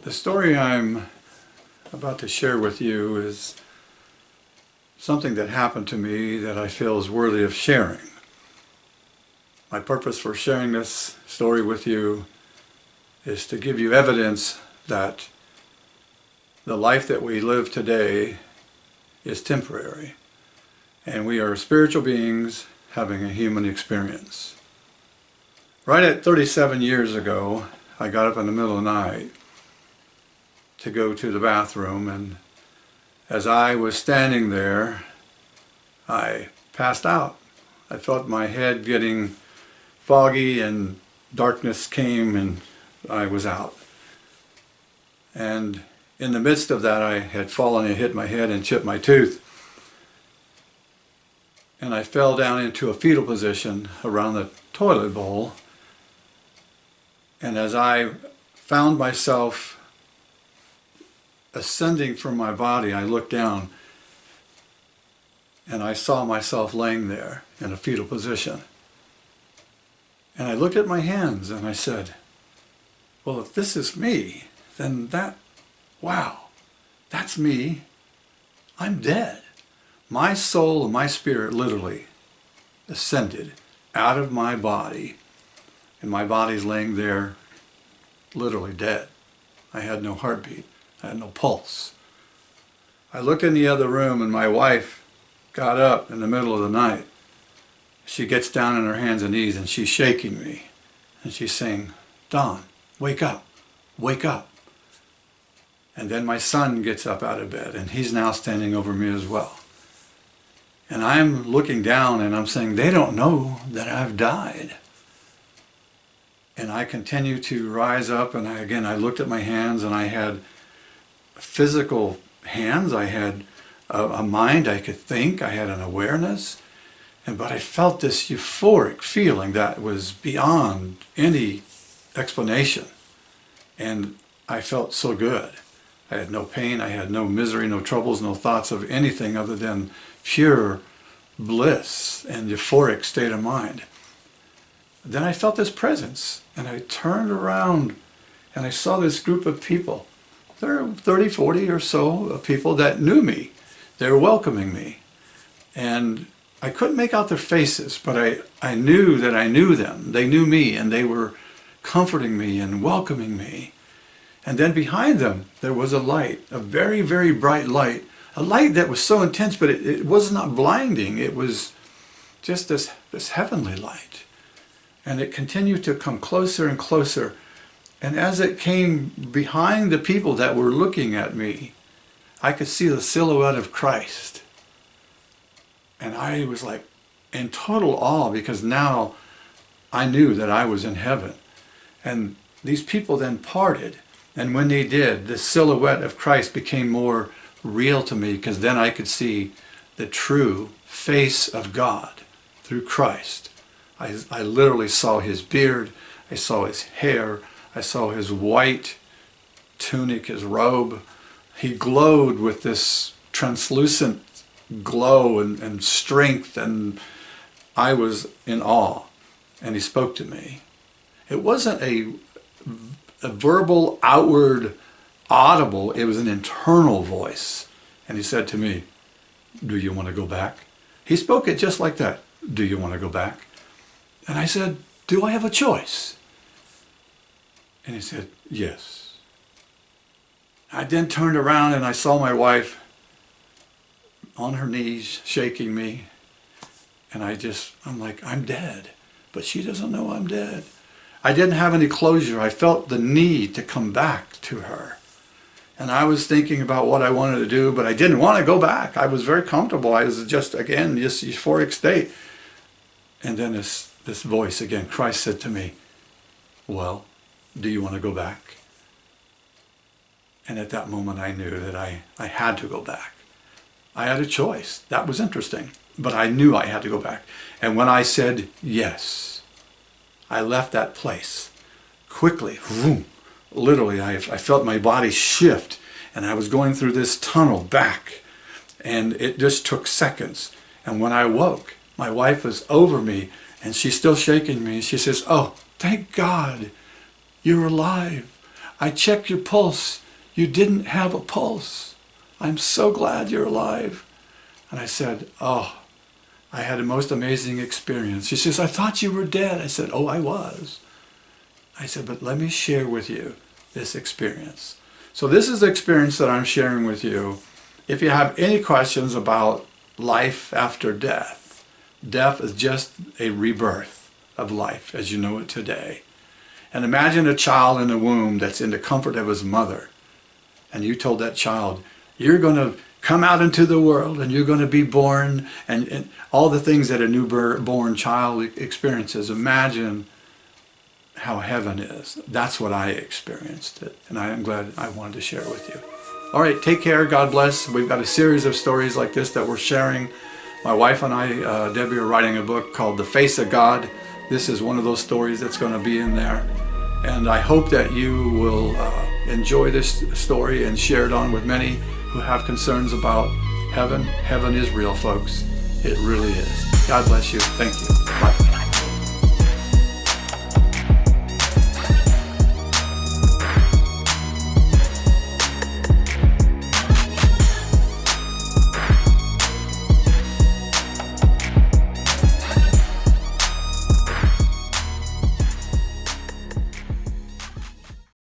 The story I'm about to share with you is something that happened to me that I feel is worthy of sharing. My purpose for sharing this story with you is to give you evidence that the life that we live today is temporary, and we are spiritual beings having a human experience. Right at 37 years ago, I got up in the middle of the night to go to the bathroom, and as I was standing there, I passed out. I felt my head getting foggy and darkness came and I was out. And in the midst of that, I had fallen and hit my head and chipped my tooth. And I fell down into a fetal position around the toilet bowl. And as I found myself ascending from my body, I looked down and I saw myself laying there in a fetal position. And I looked at my hands and I said, well, if this is me, then wow, that's me. I'm dead. My soul and my spirit literally ascended out of my body, and my body's laying there literally dead. I had no heartbeat. I had no pulse. I looked in the other room and my wife got up in the middle of the night. She gets down on her hands and knees and she's shaking me. And she's saying, Don, wake up, wake up. And then my son gets up out of bed and he's now standing over me as well. And I'm looking down and I'm saying, they don't know that I've died. And I continue to rise up, and I looked at my hands and I had physical hands. I had a mind I could think. I had an awareness. But I felt this euphoric feeling that was beyond any explanation. And I felt so good. I had no pain. I had no misery, no troubles, no thoughts of anything other than pure bliss and euphoric state of mind. Then I felt this presence, and I turned around and I saw this group of people. There were 30, 40 or so of people that knew me. They were welcoming me. And I couldn't make out their faces, but I knew that I knew them. They knew me, and they were comforting me and welcoming me. And then behind them, there was a light, a very, very bright light. A light that was so intense, but it was not blinding. It was just this heavenly light. And it continued to come closer and closer. And as it came behind the people that were looking at me, I could see the silhouette of Christ. And I was like in total awe, because now I knew that I was in heaven. And these people then parted. And when they did, the silhouette of Christ became more real to me, because then I could see the true face of God through Christ. I literally saw his beard, I saw his hair, I saw his white tunic, his robe. He glowed with this translucent glow and strength, and I was in awe. And he spoke to me. It wasn't a verbal, outward, audible, it was an internal voice. And he said to me, do you want to go back? He spoke it just like that. Do you want to go back? And I said, do I have a choice? And he said, yes. I then turned around and I saw my wife on her knees shaking me. And I'm like, I'm dead. But she doesn't know I'm dead. I didn't have any closure. I felt the need to come back to her. And I was thinking about what I wanted to do, but I didn't want to go back. I was very comfortable. I was just euphoric state. And then this voice again, Christ said to me, well, do you want to go back? And at that moment I knew that I had to go back. I had a choice. That was interesting. But I knew I had to go back. And when I said yes, I left that place quickly. Vroom. Literally, I felt my body shift. And I was going through this tunnel back. And it just took seconds. And when I woke, my wife was over me. And she's still shaking me. She says, oh, thank God you're alive. I checked your pulse. You didn't have a pulse. I'm so glad you're alive. And I said, oh, I had a most amazing experience. She says, I thought you were dead. I said, oh, I was. I said, but let me share with you this experience. So this is the experience that I'm sharing with you. If you have any questions about life after death, death is just a rebirth of life as you know it today. And imagine a child in the womb that's in the comfort of his mother. And you told that child, you're going to come out into the world and you're going to be born, and all the things that a newborn child experiences. Imagine how heaven is. That's what I experienced it. And I am glad I wanted to share it with you. All right, take care. God bless. We've got a series of stories like this that we're sharing. My wife and I, Debbie, are writing a book called The Face of God. This is one of those stories that's going to be in there. And I hope that you will enjoy this story and share it on with many who have concerns about heaven. Heaven is real, folks. It really is. God bless you. Thank you. Bye.